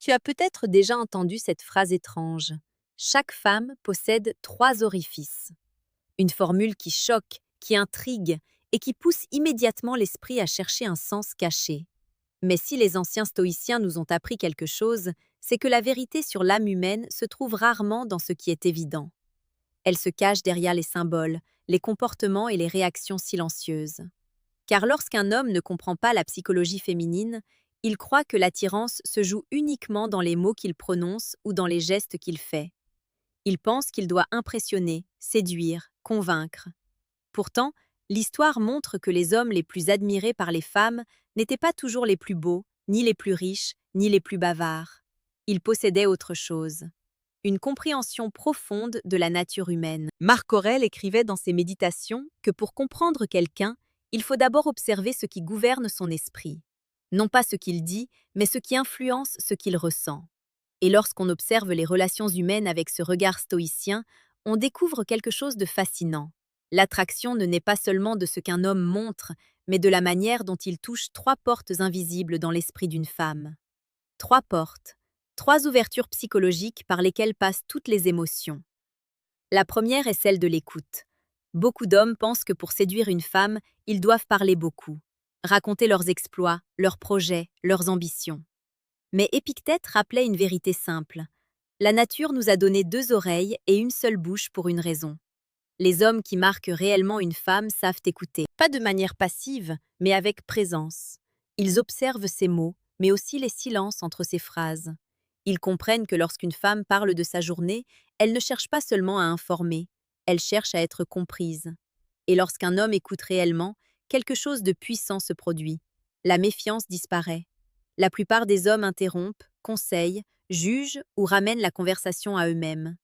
Tu as peut-être déjà entendu cette phrase étrange. Chaque femme possède 3 orifices. Une formule qui choque, qui intrigue et qui pousse immédiatement l'esprit à chercher un sens caché. Mais si les anciens stoïciens nous ont appris quelque chose, c'est que la vérité sur l'âme humaine se trouve rarement dans ce qui est évident. Elle se cache derrière les symboles, les comportements et les réactions silencieuses. Car lorsqu'un homme ne comprend pas la psychologie féminine, il croit que l'attirance se joue uniquement dans les mots qu'il prononce ou dans les gestes qu'il fait. Il pense qu'il doit impressionner, séduire, convaincre. Pourtant, l'histoire montre que les hommes les plus admirés par les femmes n'étaient pas toujours les plus beaux, ni les plus riches, ni les plus bavards. Ils possédaient autre chose. Une compréhension profonde de la nature humaine. Marc Aurèle écrivait dans ses méditations que pour comprendre quelqu'un, il faut d'abord observer ce qui gouverne son esprit. Non pas ce qu'il dit, mais ce qui influence ce qu'il ressent. Et lorsqu'on observe les relations humaines avec ce regard stoïcien, on découvre quelque chose de fascinant. L'attraction ne naît pas seulement de ce qu'un homme montre, mais de la manière dont il touche 3 portes invisibles dans l'esprit d'une femme. 3 portes, 3 ouvertures psychologiques par lesquelles passent toutes les émotions. La première est celle de l'écoute. Beaucoup d'hommes pensent que pour séduire une femme, ils doivent parler beaucoup, raconter leurs exploits, leurs projets, leurs ambitions. Mais Épictète rappelait une vérité simple. La nature nous a donné 2 oreilles et une seule bouche pour une raison. Les hommes qui marquent réellement une femme savent écouter, pas de manière passive, mais avec présence. Ils observent ses mots, mais aussi les silences entre ses phrases. Ils comprennent que lorsqu'une femme parle de sa journée, elle ne cherche pas seulement à informer, elle cherche à être comprise. Et lorsqu'un homme écoute réellement, quelque chose de puissant se produit. La méfiance disparaît. La plupart des hommes interrompent, conseillent, jugent ou ramènent la conversation à eux-mêmes.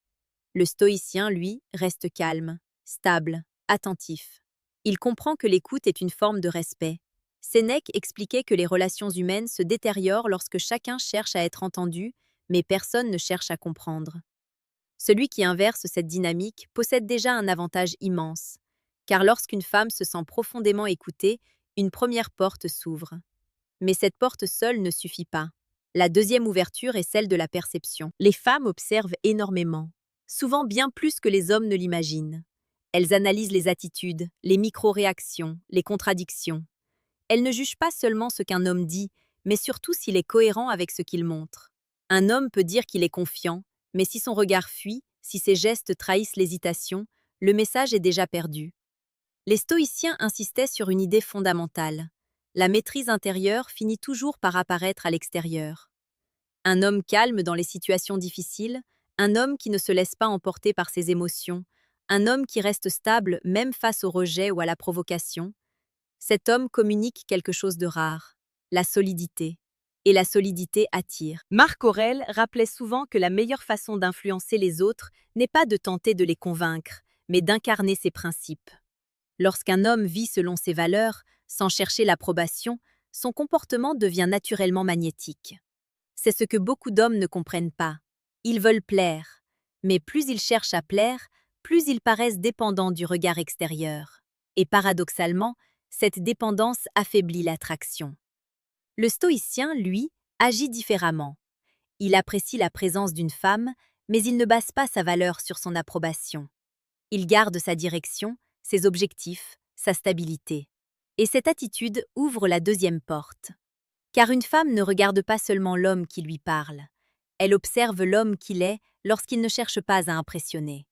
Le stoïcien, lui, reste calme, stable, attentif. Il comprend que l'écoute est une forme de respect. Sénèque expliquait que les relations humaines se détériorent lorsque chacun cherche à être entendu, mais personne ne cherche à comprendre. Celui qui inverse cette dynamique possède déjà un avantage immense, car lorsqu'une femme se sent profondément écoutée, une première porte s'ouvre. Mais cette porte seule ne suffit pas. La deuxième ouverture est celle de la perception. Les femmes observent énormément, souvent bien plus que les hommes ne l'imaginent. Elles analysent les attitudes, les micro-réactions, les contradictions. Elles ne jugent pas seulement ce qu'un homme dit, mais surtout s'il est cohérent avec ce qu'il montre. Un homme peut dire qu'il est confiant, mais si son regard fuit, si ses gestes trahissent l'hésitation, le message est déjà perdu. Les stoïciens insistaient sur une idée fondamentale. La maîtrise intérieure finit toujours par apparaître à l'extérieur. Un homme calme dans les situations difficiles, un homme qui ne se laisse pas emporter par ses émotions, un homme qui reste stable même face au rejet ou à la provocation, cet homme communique quelque chose de rare, la solidité. Et la solidité attire. Marc Aurèle rappelait souvent que la meilleure façon d'influencer les autres n'est pas de tenter de les convaincre, mais d'incarner ses principes. Lorsqu'un homme vit selon ses valeurs, sans chercher l'approbation, son comportement devient naturellement magnétique. C'est ce que beaucoup d'hommes ne comprennent pas. Ils veulent plaire, mais plus ils cherchent à plaire, plus ils paraissent dépendants du regard extérieur. Et paradoxalement, cette dépendance affaiblit l'attraction. Le stoïcien, lui, agit différemment. Il apprécie la présence d'une femme, mais il ne base pas sa valeur sur son approbation. Il garde sa direction, ses objectifs, sa stabilité. Et cette attitude ouvre la deuxième porte. Car une femme ne regarde pas seulement l'homme qui lui parle. Elle observe l'homme qu'il est lorsqu'il ne cherche pas à impressionner.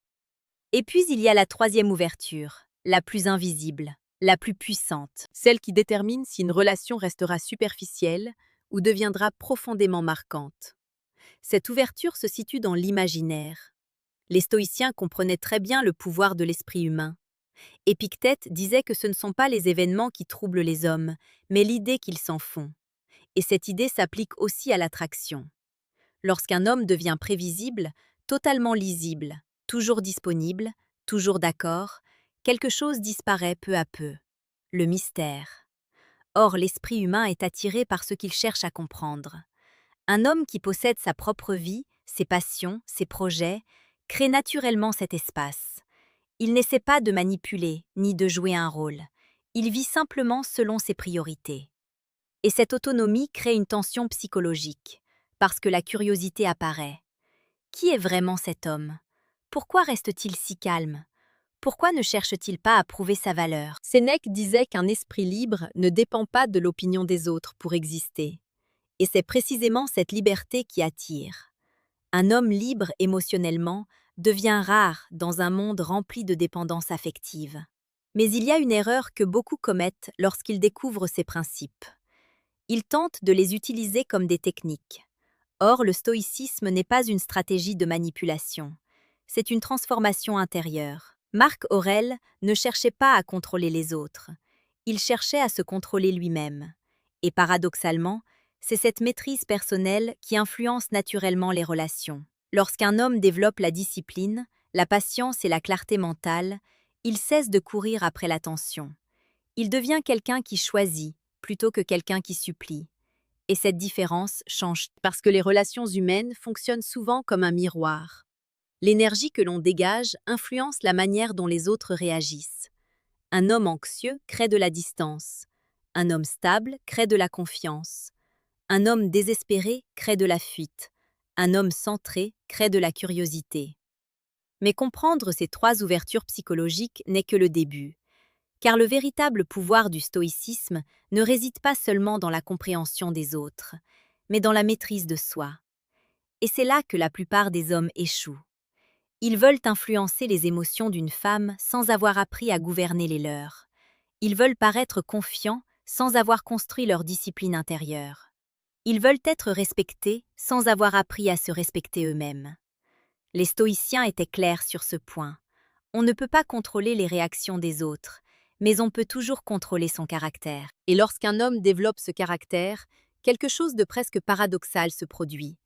Et puis il y a la troisième ouverture, la plus invisible, la plus puissante, celle qui détermine si une relation restera superficielle ou deviendra profondément marquante. Cette ouverture se situe dans l'imaginaire. Les stoïciens comprenaient très bien le pouvoir de l'esprit humain. Épictète disait que ce ne sont pas les événements qui troublent les hommes, mais l'idée qu'ils s'en font. Et cette idée s'applique aussi à l'attraction. Lorsqu'un homme devient prévisible, totalement lisible, toujours disponible, toujours d'accord, quelque chose disparaît peu à peu. Le mystère. Or, l'esprit humain est attiré par ce qu'il cherche à comprendre. Un homme qui possède sa propre vie, ses passions, ses projets, crée naturellement cet espace. Il n'essaie pas de manipuler, ni de jouer un rôle. Il vit simplement selon ses priorités. Et cette autonomie crée une tension psychologique. parce que la curiosité apparaît. Qui est vraiment cet homme? Pourquoi reste-t-il si calme? Pourquoi ne cherche-t-il pas à prouver sa valeur? Sénèque disait qu'un esprit libre ne dépend pas de l'opinion des autres pour exister. Et c'est précisément cette liberté qui attire. Un homme libre émotionnellement devient rare dans un monde rempli de dépendance affective. Mais il y a une erreur que beaucoup commettent lorsqu'ils découvrent ces principes. Ils tentent de les utiliser comme des techniques. Or, le stoïcisme n'est pas une stratégie de manipulation. C'est une transformation intérieure. Marc Aurèle ne cherchait pas à contrôler les autres. Il cherchait à se contrôler lui-même. Et paradoxalement, c'est cette maîtrise personnelle qui influence naturellement les relations. Lorsqu'un homme développe la discipline, la patience et la clarté mentale, il cesse de courir après l'attention. Il devient quelqu'un qui choisit plutôt que quelqu'un qui supplie. Et cette différence change parce que les relations humaines fonctionnent souvent comme un miroir. L'énergie que l'on dégage influence la manière dont les autres réagissent. Un homme anxieux crée de la distance. Un homme stable crée de la confiance. Un homme désespéré crée de la fuite. Un homme centré crée de la curiosité. Mais comprendre ces trois ouvertures psychologiques n'est que le début. Car le véritable pouvoir du stoïcisme ne réside pas seulement dans la compréhension des autres, mais dans la maîtrise de soi. Et c'est là que la plupart des hommes échouent. Ils veulent influencer les émotions d'une femme sans avoir appris à gouverner les leurs. Ils veulent paraître confiants sans avoir construit leur discipline intérieure. Ils veulent être respectés sans avoir appris à se respecter eux-mêmes. Les stoïciens étaient clairs sur ce point. On ne peut pas contrôler les réactions des autres, mais on peut toujours contrôler son caractère. Et lorsqu'un homme développe ce caractère, quelque chose de presque paradoxal se produit.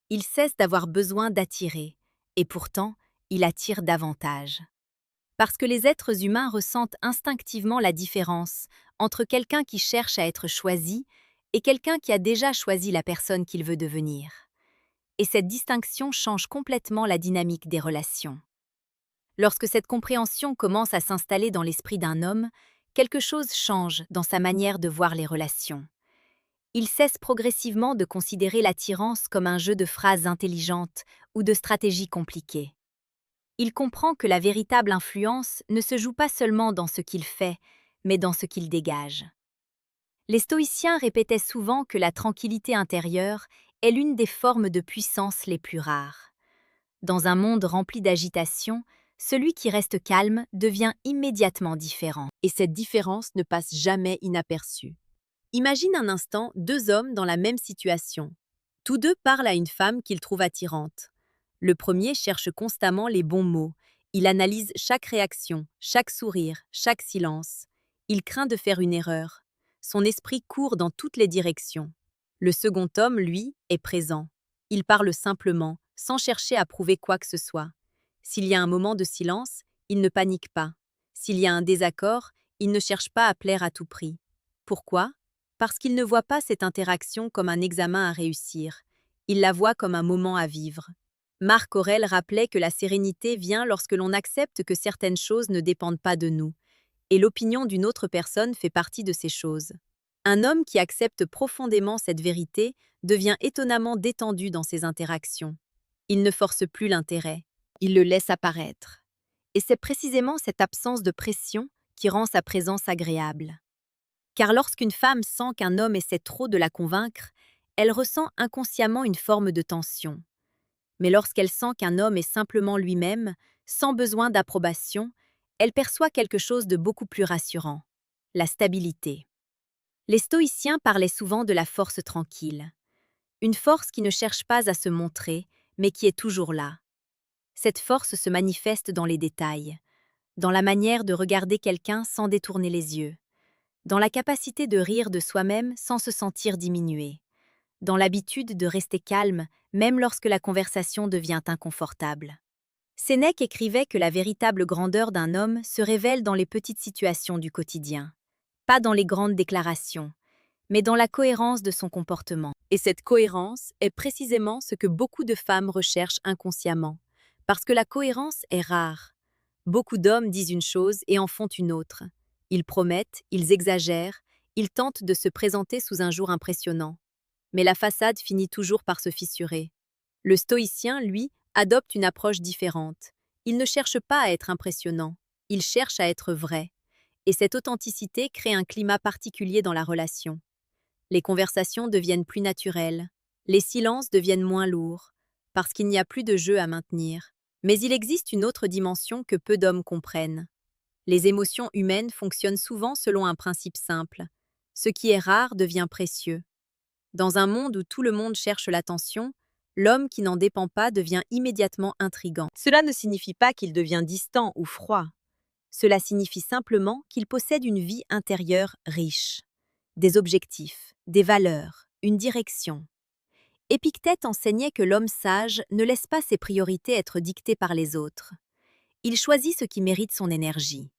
Il cesse d'avoir besoin d'attirer, et pourtant, il attire davantage. Parce que les êtres humains ressentent instinctivement la différence entre quelqu'un qui cherche à être choisi et quelqu'un qui a déjà choisi la personne qu'il veut devenir. Et cette distinction change complètement la dynamique des relations. Lorsque cette compréhension commence à s'installer dans l'esprit d'un homme, quelque chose change dans sa manière de voir les relations. Il cesse progressivement de considérer l'attirance comme un jeu de phrases intelligentes ou de stratégies compliquées. Il comprend que la véritable influence ne se joue pas seulement dans ce qu'il fait, mais dans ce qu'il dégage. Les stoïciens répétaient souvent que la tranquillité intérieure est l'une des formes de puissance les plus rares. Dans un monde rempli d'agitation, celui qui reste calme devient immédiatement différent. Et cette différence ne passe jamais inaperçue. Imagine un instant deux hommes dans la même situation. Tous deux parlent à une femme qu'ils trouvent attirante. Le premier cherche constamment les bons mots. Il analyse chaque réaction, chaque sourire, chaque silence. Il craint de faire une erreur. Son esprit court dans toutes les directions. Le second homme, lui, est présent. Il parle simplement, sans chercher à prouver quoi que ce soit. S'il y a un moment de silence, il ne panique pas. S'il y a un désaccord, il ne cherche pas à plaire à tout prix. Pourquoi? Parce qu'il ne voit pas cette interaction comme un examen à réussir. Il la voit comme un moment à vivre. Marc Aurèle rappelait que la sérénité vient lorsque l'on accepte que certaines choses ne dépendent pas de nous, et l'opinion d'une autre personne fait partie de ces choses. Un homme qui accepte profondément cette vérité devient étonnamment détendu dans ses interactions. Il ne force plus l'intérêt, il le laisse apparaître. Et c'est précisément cette absence de pression qui rend sa présence agréable. Car lorsqu'une femme sent qu'un homme essaie trop de la convaincre, elle ressent inconsciemment une forme de tension. Mais lorsqu'elle sent qu'un homme est simplement lui-même, sans besoin d'approbation, elle perçoit quelque chose de beaucoup plus rassurant, la stabilité. Les stoïciens parlaient souvent de la force tranquille, une force qui ne cherche pas à se montrer, mais qui est toujours là. Cette force se manifeste dans les détails, dans la manière de regarder quelqu'un sans détourner les yeux, dans la capacité de rire de soi-même sans se sentir diminué, dans l'habitude de rester calme même lorsque la conversation devient inconfortable. Sénèque écrivait que la véritable grandeur d'un homme se révèle dans les petites situations du quotidien, pas dans les grandes déclarations, mais dans la cohérence de son comportement. Et cette cohérence est précisément ce que beaucoup de femmes recherchent inconsciemment, parce que la cohérence est rare. Beaucoup d'hommes disent une chose et en font une autre. Ils promettent, ils exagèrent, ils tentent de se présenter sous un jour impressionnant. Mais la façade finit toujours par se fissurer. Le stoïcien, lui, adopte une approche différente. Il ne cherche pas à être impressionnant, il cherche à être vrai. Et cette authenticité crée un climat particulier dans la relation. Les conversations deviennent plus naturelles, les silences deviennent moins lourds, parce qu'il n'y a plus de jeu à maintenir. Mais il existe une autre dimension que peu d'hommes comprennent. Les émotions humaines fonctionnent souvent selon un principe simple. Ce qui est rare devient précieux. Dans un monde où tout le monde cherche l'attention, l'homme qui n'en dépend pas devient immédiatement intrigant. Cela ne signifie pas qu'il devient distant ou froid. Cela signifie simplement qu'il possède une vie intérieure riche, des objectifs, des valeurs, une direction. Épictète enseignait que l'homme sage ne laisse pas ses priorités être dictées par les autres. Il choisit ce qui mérite son énergie.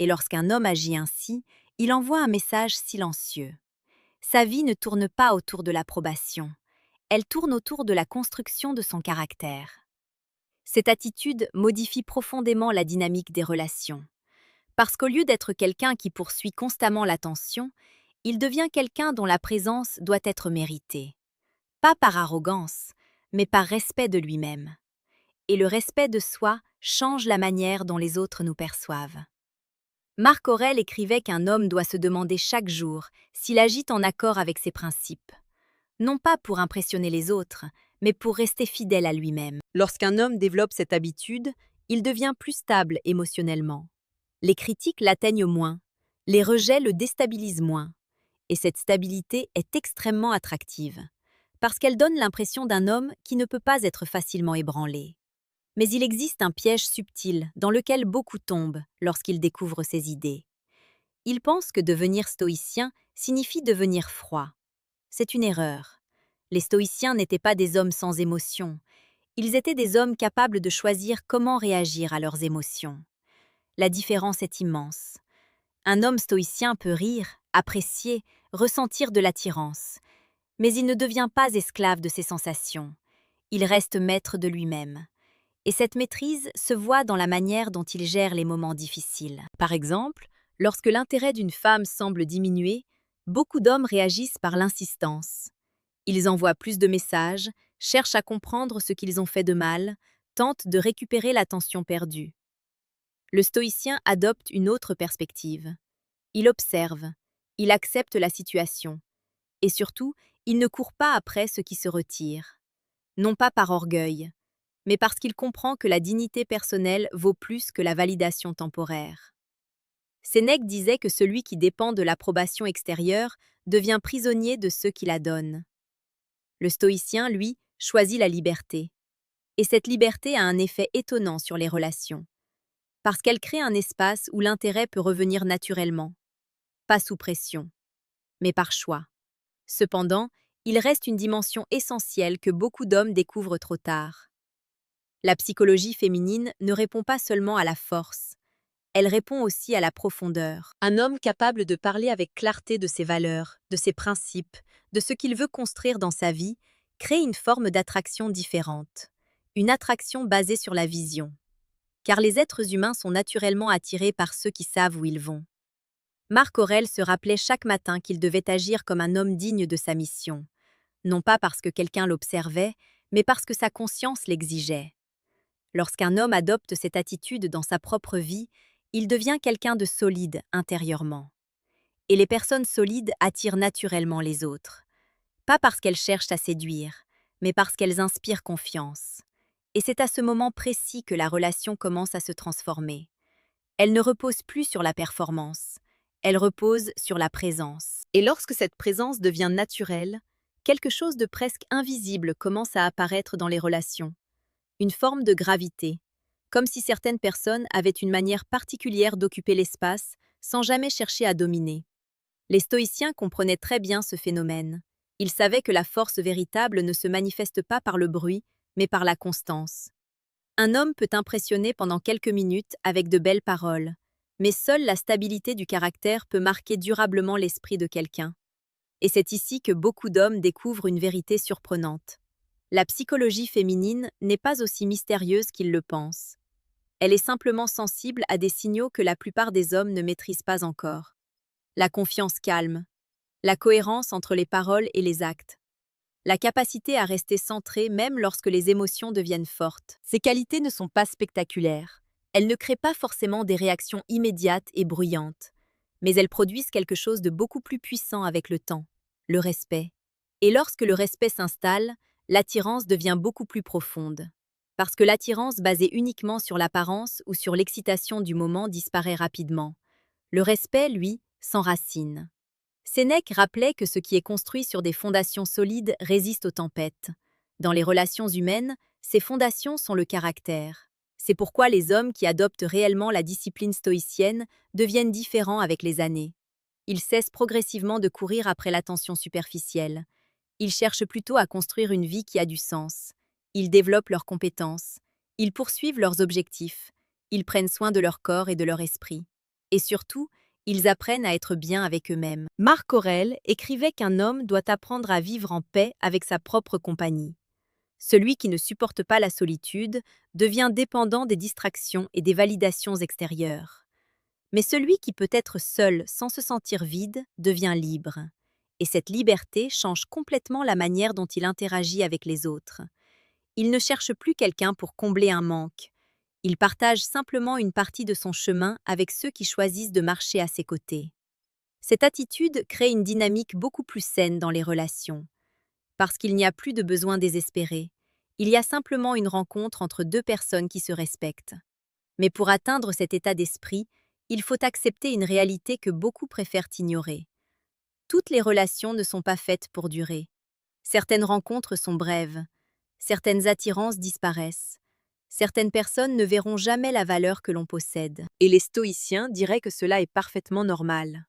Et lorsqu'un homme agit ainsi, il envoie un message silencieux. Sa vie ne tourne pas autour de l'approbation, elle tourne autour de la construction de son caractère. Cette attitude modifie profondément la dynamique des relations. Parce qu'au lieu d'être quelqu'un qui poursuit constamment l'attention, il devient quelqu'un dont la présence doit être méritée. Pas par arrogance, mais par respect de lui-même. Et le respect de soi change la manière dont les autres nous perçoivent. Marc Aurèle écrivait qu'un homme doit se demander chaque jour s'il agit en accord avec ses principes. Non pas pour impressionner les autres, mais pour rester fidèle à lui-même. Lorsqu'un homme développe cette habitude, il devient plus stable émotionnellement. Les critiques l'atteignent moins, les rejets le déstabilisent moins. Et cette stabilité est extrêmement attractive, parce qu'elle donne l'impression d'un homme qui ne peut pas être facilement ébranlé. Mais il existe un piège subtil dans lequel beaucoup tombent lorsqu'ils découvrent ces idées. Ils pensent que devenir stoïcien signifie devenir froid. C'est une erreur. Les stoïciens n'étaient pas des hommes sans émotions. Ils étaient des hommes capables de choisir comment réagir à leurs émotions. La différence est immense. Un homme stoïcien peut rire, apprécier, ressentir de l'attirance. Mais il ne devient pas esclave de ses sensations. Il reste maître de lui-même. Et cette maîtrise se voit dans la manière dont il gère les moments difficiles. Par exemple, lorsque l'intérêt d'une femme semble diminuer, beaucoup d'hommes réagissent par l'insistance. Ils envoient plus de messages, cherchent à comprendre ce qu'ils ont fait de mal, tentent de récupérer l'attention perdue. Le stoïcien adopte une autre perspective. Il observe, il accepte la situation. Et surtout, il ne court pas après ce qui se retire. Non pas par orgueil, mais parce qu'il comprend que la dignité personnelle vaut plus que la validation temporaire. Sénèque disait que celui qui dépend de l'approbation extérieure devient prisonnier de ceux qui la donnent. Le stoïcien, lui, choisit la liberté. Et cette liberté a un effet étonnant sur les relations, parce qu'elle crée un espace où l'intérêt peut revenir naturellement, pas sous pression, mais par choix. Cependant, il reste une dimension essentielle que beaucoup d'hommes découvrent trop tard. La psychologie féminine ne répond pas seulement à la force, elle répond aussi à la profondeur. Un homme capable de parler avec clarté de ses valeurs, de ses principes, de ce qu'il veut construire dans sa vie, crée une forme d'attraction différente. Une attraction basée sur la vision. Car les êtres humains sont naturellement attirés par ceux qui savent où ils vont. Marc Aurèle se rappelait chaque matin qu'il devait agir comme un homme digne de sa mission. Non pas parce que quelqu'un l'observait, mais parce que sa conscience l'exigeait. Lorsqu'un homme adopte cette attitude dans sa propre vie, il devient quelqu'un de solide intérieurement. Et les personnes solides attirent naturellement les autres. Pas parce qu'elles cherchent à séduire, mais parce qu'elles inspirent confiance. Et c'est à ce moment précis que la relation commence à se transformer. Elle ne repose plus sur la performance, elle repose sur la présence. Et lorsque cette présence devient naturelle, quelque chose de presque invisible commence à apparaître dans les relations. Une forme de gravité, comme si certaines personnes avaient une manière particulière d'occuper l'espace sans jamais chercher à dominer. Les stoïciens comprenaient très bien ce phénomène. Ils savaient que la force véritable ne se manifeste pas par le bruit, mais par la constance. Un homme peut impressionner pendant quelques minutes avec de belles paroles, mais seule la stabilité du caractère peut marquer durablement l'esprit de quelqu'un. Et c'est ici que beaucoup d'hommes découvrent une vérité surprenante. La psychologie féminine n'est pas aussi mystérieuse qu'ils le pensent. Elle est simplement sensible à des signaux que la plupart des hommes ne maîtrisent pas encore. La confiance calme, la cohérence entre les paroles et les actes, la capacité à rester centré même lorsque les émotions deviennent fortes. Ces qualités ne sont pas spectaculaires. Elles ne créent pas forcément des réactions immédiates et bruyantes, mais elles produisent quelque chose de beaucoup plus puissant avec le temps, le respect. Et lorsque le respect s'installe, l'attirance devient beaucoup plus profonde. Parce que l'attirance basée uniquement sur l'apparence ou sur l'excitation du moment disparaît rapidement. Le respect, lui, s'enracine. Sénèque rappelait que ce qui est construit sur des fondations solides résiste aux tempêtes. Dans les relations humaines, ces fondations sont le caractère. C'est pourquoi les hommes qui adoptent réellement la discipline stoïcienne deviennent différents avec les années. Ils cessent progressivement de courir après l'attention superficielle. Ils cherchent plutôt à construire une vie qui a du sens. Ils développent leurs compétences. Ils poursuivent leurs objectifs. Ils prennent soin de leur corps et de leur esprit. Et surtout, ils apprennent à être bien avec eux-mêmes. Marc Aurèle écrivait qu'un homme doit apprendre à vivre en paix avec sa propre compagnie. Celui qui ne supporte pas la solitude devient dépendant des distractions et des validations extérieures. Mais celui qui peut être seul sans se sentir vide devient libre. Et cette liberté change complètement la manière dont il interagit avec les autres. Il ne cherche plus quelqu'un pour combler un manque. Il partage simplement une partie de son chemin avec ceux qui choisissent de marcher à ses côtés. Cette attitude crée une dynamique beaucoup plus saine dans les relations. Parce qu'il n'y a plus de besoin désespéré. Il y a simplement une rencontre entre deux personnes qui se respectent. Mais pour atteindre cet état d'esprit, il faut accepter une réalité que beaucoup préfèrent ignorer. Toutes les relations ne sont pas faites pour durer. Certaines rencontres sont brèves. Certaines attirances disparaissent. Certaines personnes ne verront jamais la valeur que l'on possède. Et les stoïciens diraient que cela est parfaitement normal.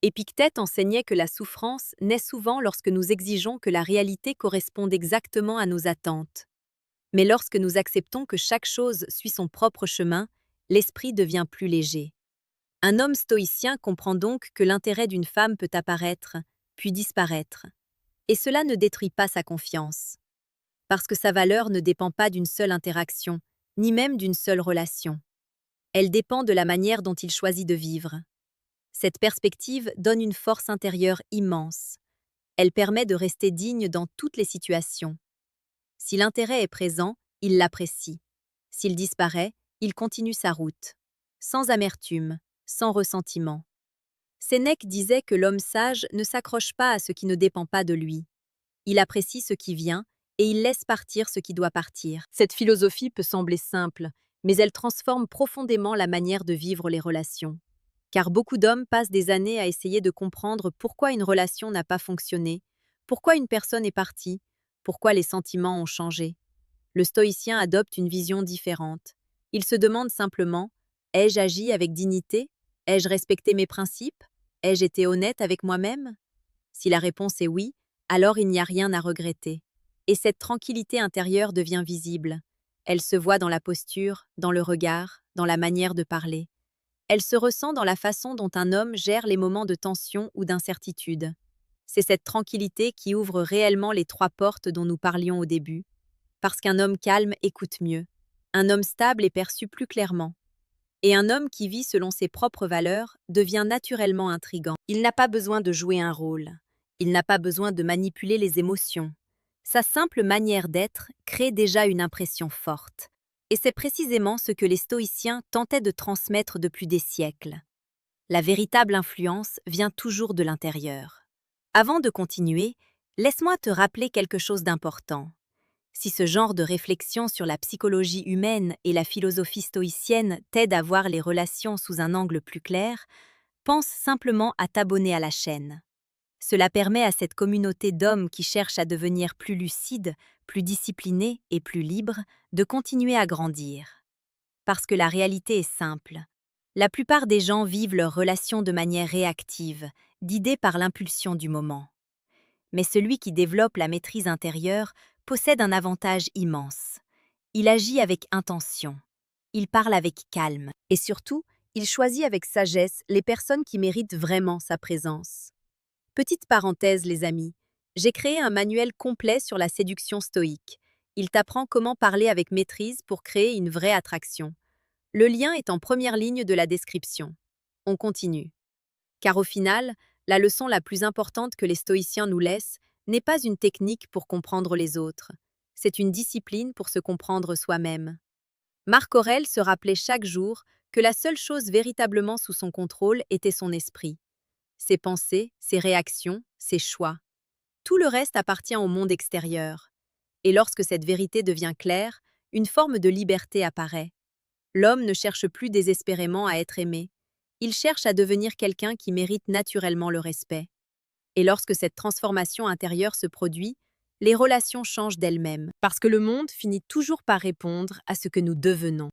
Épictète enseignait que la souffrance naît souvent lorsque nous exigeons que la réalité corresponde exactement à nos attentes. Mais lorsque nous acceptons que chaque chose suit son propre chemin, l'esprit devient plus léger. Un homme stoïcien comprend donc que l'intérêt d'une femme peut apparaître, puis disparaître. Et cela ne détruit pas sa confiance. Parce que sa valeur ne dépend pas d'une seule interaction, ni même d'une seule relation. Elle dépend de la manière dont il choisit de vivre. Cette perspective donne une force intérieure immense. Elle permet de rester digne dans toutes les situations. Si l'intérêt est présent, il l'apprécie. S'il disparaît, il continue sa route. Sans amertume, sans ressentiment. Sénèque disait que l'homme sage ne s'accroche pas à ce qui ne dépend pas de lui. Il apprécie ce qui vient et il laisse partir ce qui doit partir. Cette philosophie peut sembler simple, mais elle transforme profondément la manière de vivre les relations. Car beaucoup d'hommes passent des années à essayer de comprendre pourquoi une relation n'a pas fonctionné, pourquoi une personne est partie, pourquoi les sentiments ont changé. Le stoïcien adopte une vision différente. Il se demande simplement: ai-je agi avec dignité? Ai-je respecté mes principes? Ai-je été honnête avec moi-même? Si la réponse est oui, alors il n'y a rien à regretter. Et cette tranquillité intérieure devient visible. Elle se voit dans la posture, dans le regard, dans la manière de parler. Elle se ressent dans la façon dont un homme gère les moments de tension ou d'incertitude. C'est cette tranquillité qui ouvre réellement les trois portes dont nous parlions au début. Parce qu'un homme calme écoute mieux. Un homme stable est perçu plus clairement. Et un homme qui vit selon ses propres valeurs devient naturellement intrigant. Il n'a pas besoin de jouer un rôle. Il n'a pas besoin de manipuler les émotions. Sa simple manière d'être crée déjà une impression forte. Et c'est précisément ce que les stoïciens tentaient de transmettre depuis des siècles. La véritable influence vient toujours de l'intérieur. Avant de continuer, laisse-moi te rappeler quelque chose d'important. Si ce genre de réflexion sur la psychologie humaine et la philosophie stoïcienne t'aide à voir les relations sous un angle plus clair, pense simplement à t'abonner à la chaîne. Cela permet à cette communauté d'hommes qui cherchent à devenir plus lucides, plus disciplinés et plus libres de continuer à grandir. Parce que la réalité est simple. La plupart des gens vivent leurs relations de manière réactive, guidés par l'impulsion du moment. Mais celui qui développe la maîtrise intérieure possède un avantage immense. Il agit avec intention. Il parle avec calme. Et surtout, il choisit avec sagesse les personnes qui méritent vraiment sa présence. Petite parenthèse, les amis. J'ai créé un manuel complet sur la séduction stoïque. Il t'apprend comment parler avec maîtrise pour créer une vraie attraction. Le lien est en première ligne de la description. On continue. Car au final, la leçon la plus importante que les stoïciens nous laissent n'est pas une technique pour comprendre les autres, c'est une discipline pour se comprendre soi-même. Marc Aurèle se rappelait chaque jour que la seule chose véritablement sous son contrôle était son esprit. Ses pensées, ses réactions, ses choix. Tout le reste appartient au monde extérieur. Et lorsque cette vérité devient claire, une forme de liberté apparaît. L'homme ne cherche plus désespérément à être aimé. Il cherche à devenir quelqu'un qui mérite naturellement le respect. Et lorsque cette transformation intérieure se produit, les relations changent d'elles-mêmes, parce que le monde finit toujours par répondre à ce que nous devenons.